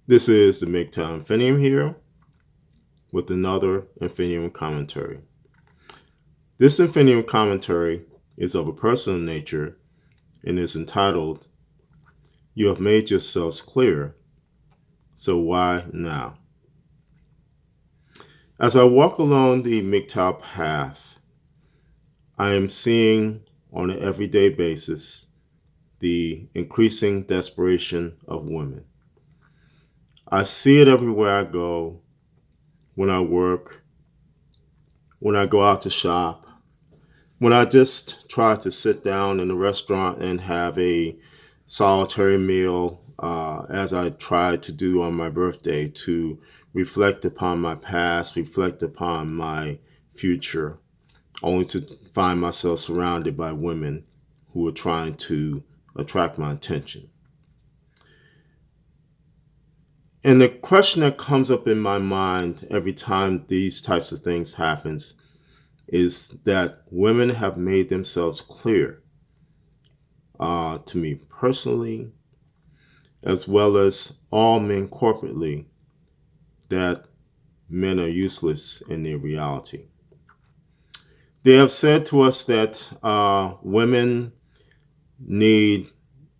This is the MGTOW Infinium here with another Infinium commentary. This Infinium commentary is of a personal nature and is entitled, "You have made yourselves clear, so why now?" As I walk along the MGTOW path, I am seeing on an everyday basis the increasing desperation of women. I see it everywhere I go, when I work, when I go out to shop, when I just try to sit down in a restaurant and have a solitary meal, as I tried to do on my birthday, to reflect upon my past, reflect upon my future, only to find myself surrounded by women who are trying to attract my attention. And the question that comes up in my mind every time these types of things happens is that women have made themselves clear to me personally, as well as all men corporately, that men are useless in their reality. They have said to us that women need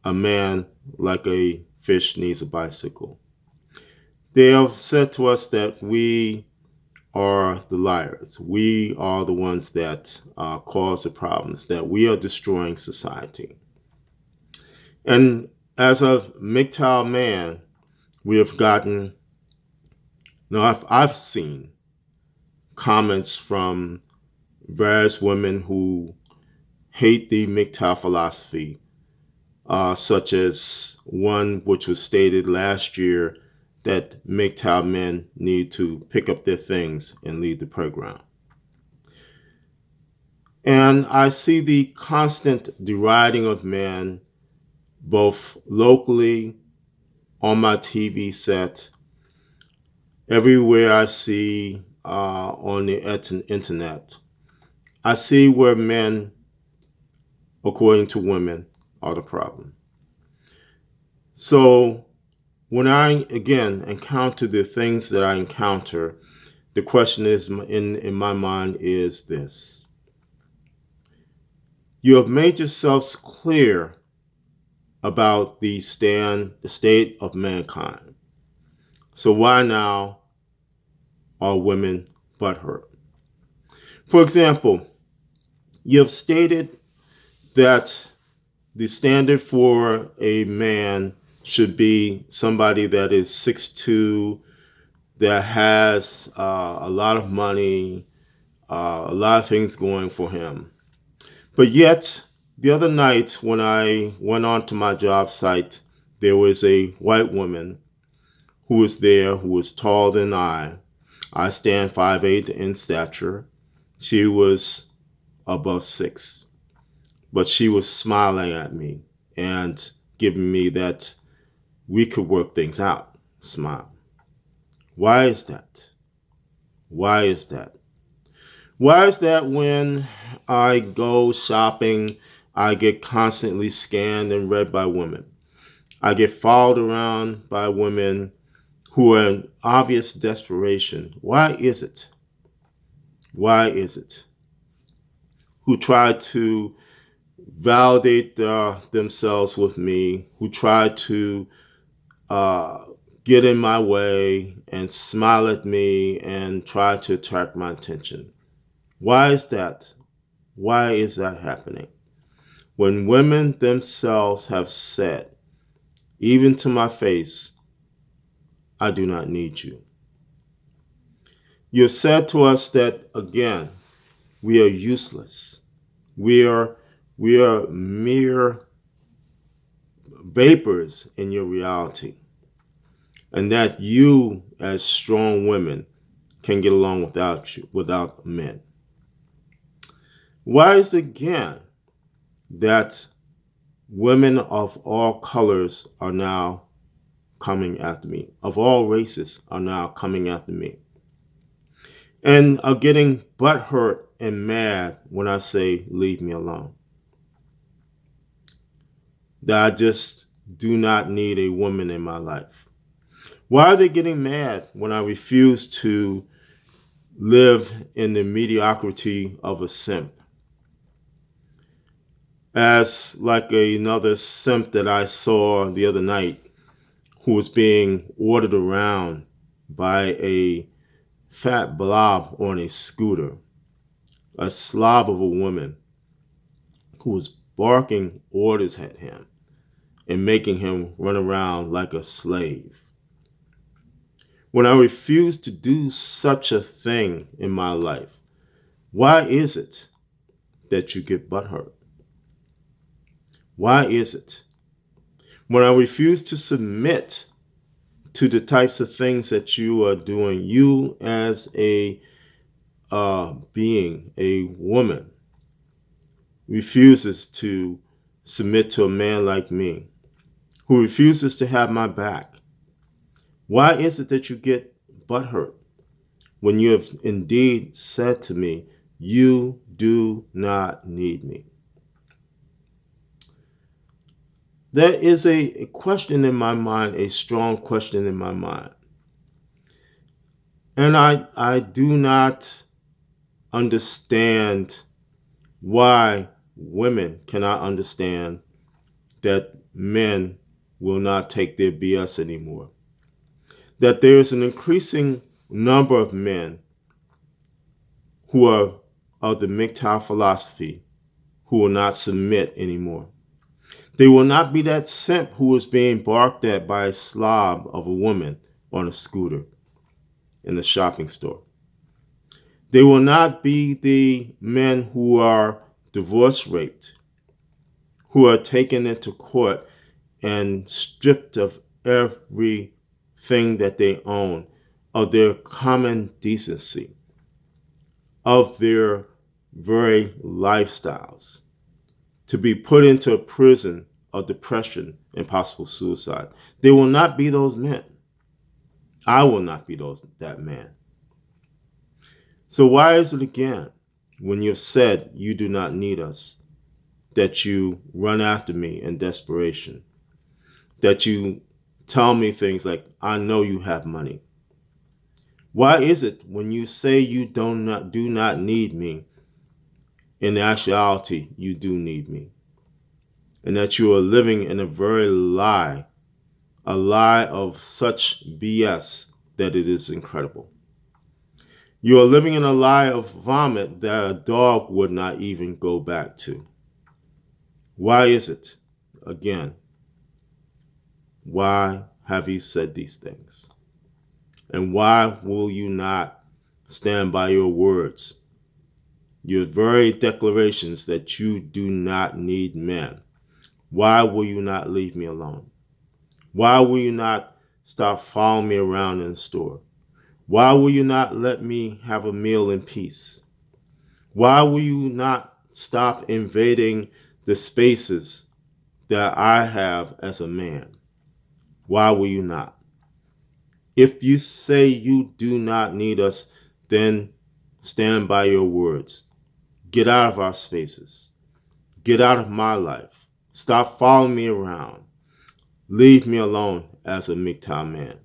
a man like a fish needs a bicycle. They have said to us that we are the liars. We are the ones that cause the problems, that we are destroying society. And as a MGTOW man, we have gotten, no, I've seen comments from various women who hate the MGTOW philosophy, such as one which was stated last year that MGTOW men need to pick up their things and leave the playground. And I see the constant deriding of men, both locally, on my TV set, everywhere I see on the internet. I see where men, according to women, are the problem. So when I, again, encounter the things that I encounter, the question is in my mind is this. You have made yourselves clear about the state of mankind. So why now are women butthurt? For example, you have stated that the standard for a man should be somebody that is 6'2", that has a lot of money, a lot of things going for him. But yet, the other night when I went on to my job site, there was a white woman who was there who was taller than I. I stand 5'8" in stature. She was above 6. But she was smiling at me and giving me that we could work things out smile. Why is that? Why is that? Why is that when I go shopping, I get constantly scanned and read by women? I get followed around by women who are in obvious desperation. Why is it? Why is it? Who try to validate themselves with me, who try to get in my way and smile at me and try to attract my attention. Why is that? Why is that happening? When women themselves have said, even to my face, I do not need you. You've said to us that, again, we are useless. We are mere vapors in your reality. And that you, as strong women, can get along without men. Why is it again that women of all colors are now coming after me, of all races are now coming after me, and are getting butthurt and mad when I say, leave me alone? That I just do not need a woman in my life. Why are they getting mad when I refuse to live in the mediocrity of a simp? As like another simp that I saw the other night who was being ordered around by a fat blob on a scooter, a slob of a woman who was barking orders at him and making him run around like a slave. When I refuse to do such a thing in my life, why is it that you get butthurt? Why is it? When I refuse to submit to the types of things that you are doing, you as a being, a woman, refuses to submit to a man like me, who refuses to have my back, why is it that you get butthurt when you have indeed said to me, you do not need me? There is a question in my mind, a strong question in my mind. And I do not understand why women cannot understand that men will not take their BS anymore. That there is an increasing number of men who are of the MGTOW philosophy who will not submit anymore. They will not be that simp who is being barked at by a slob of a woman on a scooter in a shopping store. They will not be the men who are divorce raped, who are taken into court and stripped of everything that they own, of their common decency, of their very lifestyles, to be put into a prison of depression and possible suicide. They will not be those men. I will not be that man. So why is it again, when you've said you do not need us, that you run after me in desperation, that you tell me things like, I know you have money? Why is it when you say you do not need me, in actuality, you do need me? And that you are living in a very lie, a lie of such BS that it is incredible. You are living in a lie of vomit that a dog would not even go back to. Why is it? Again, why have you said these things? And why will you not stand by your words, your very declarations that you do not need men? Why will you not leave me alone? Why will you not stop following me around in the store? Why will you not let me have a meal in peace? Why will you not stop invading the spaces that I have as a man? Why will you not? If you say you do not need us, then stand by your words. Get out of our spaces. Get out of my life. Stop following me around. Leave me alone as a MGTOW man.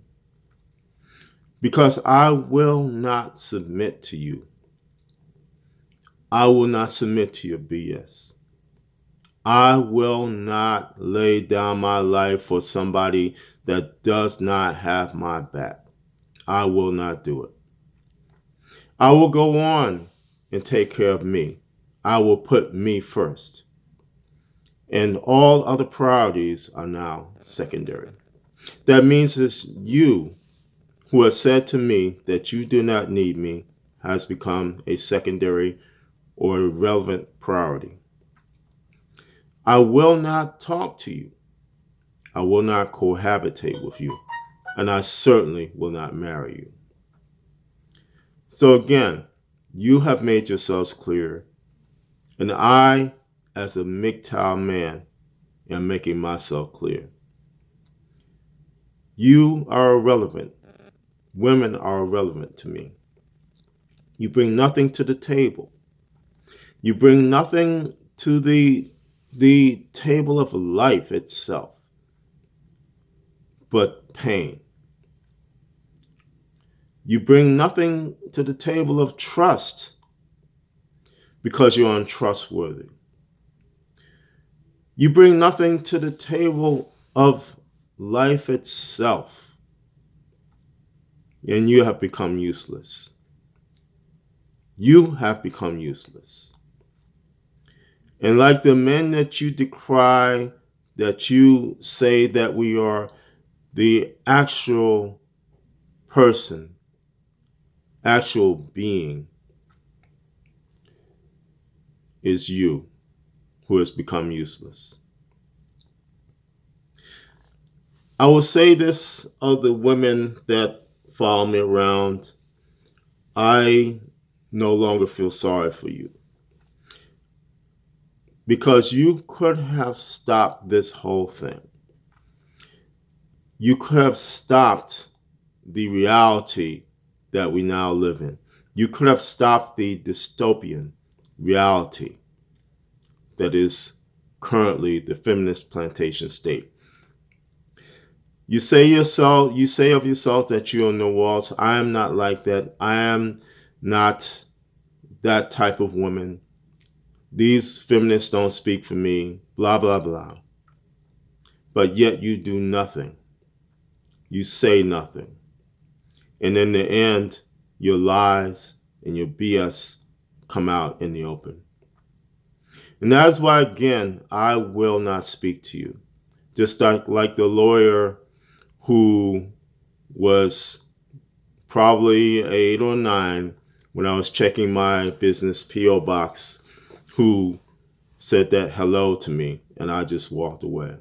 Because I will not submit to you. I will not submit to your BS. I will not lay down my life for somebody that does not have my back. I will not do it. I will go on and take care of me. I will put me first. And all other priorities are now secondary. That means it's you who has said to me that you do not need me has become a secondary or irrelevant priority. I will not talk to you. I will not cohabitate with you. And I certainly will not marry you. So again, you have made yourselves clear. And I, as a MGTOW man, am making myself clear. You are irrelevant. Women are irrelevant to me. You bring nothing to the table. You bring nothing to the table of life itself, but pain. You bring nothing to the table of trust because you're untrustworthy. You bring nothing to the table of life itself, and you have become useless. You have become useless. And like the men that you decry, that you say that we are, the actual person, actual being is you who has become useless. I will say this of the women that follow me around. I no longer feel sorry for you, because you could have stopped this whole thing. You could have stopped the reality that we now live in. You could have stopped the dystopian reality that is currently the feminist plantation state. You say of yourself that you're on the walls. I am not like that. I am not that type of woman. These feminists don't speak for me, blah, blah, blah. But yet you do nothing. You say nothing. And in the end, your lies and your BS come out in the open. And that's why, again, I will not speak to you. Just like the lawyer who was probably 8 or 9 when I was checking my business P.O. box, who said that hello to me, and I just walked away.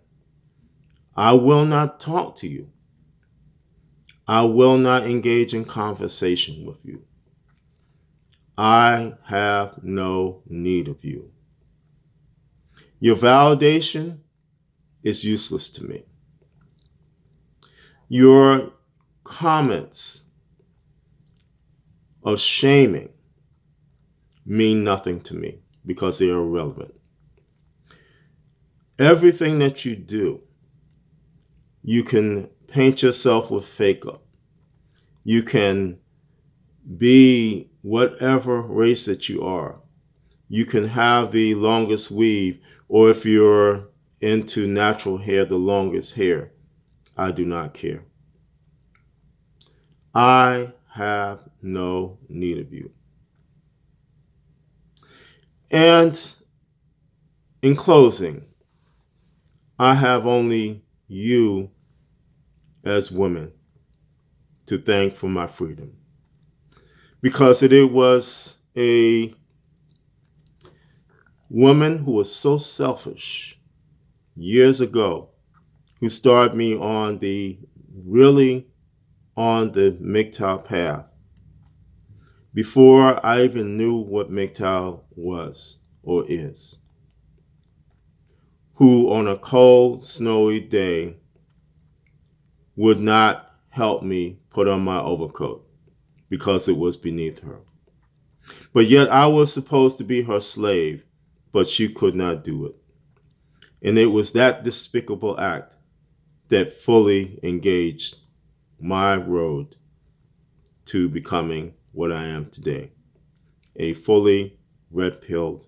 I will not talk to you. I will not engage in conversation with you. I have no need of you. Your validation is useless to me. Your comments of shaming mean nothing to me because they are irrelevant. Everything that you do, you can paint yourself with makeup. You can be whatever race that you are. You can have the longest weave, or if you're into natural hair, the longest hair. I do not care. I have no need of you. And in closing, I have only you as women to thank for my freedom. Because it was a woman who was so selfish years ago who started me on the MGTOW path before I even knew what MGTOW was or is, who on a cold, snowy day would not help me put on my overcoat because it was beneath her. But yet I was supposed to be her slave, but she could not do it. And it was that despicable act that fully engaged my road to becoming what I am today, a fully red-pilled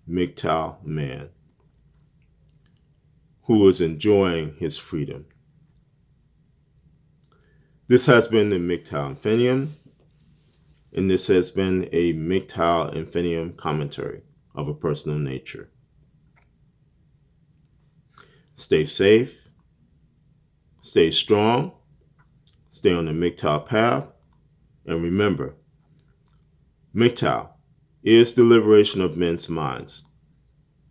MGTOW man who was enjoying his freedom. This has been the MGTOW Infinium, and this has been a MGTOW Infinium commentary of a personal nature. Stay safe, stay strong, stay on the MGTOW path, and remember, MGTOW is the liberation of men's minds.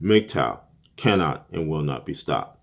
MGTOW cannot and will not be stopped.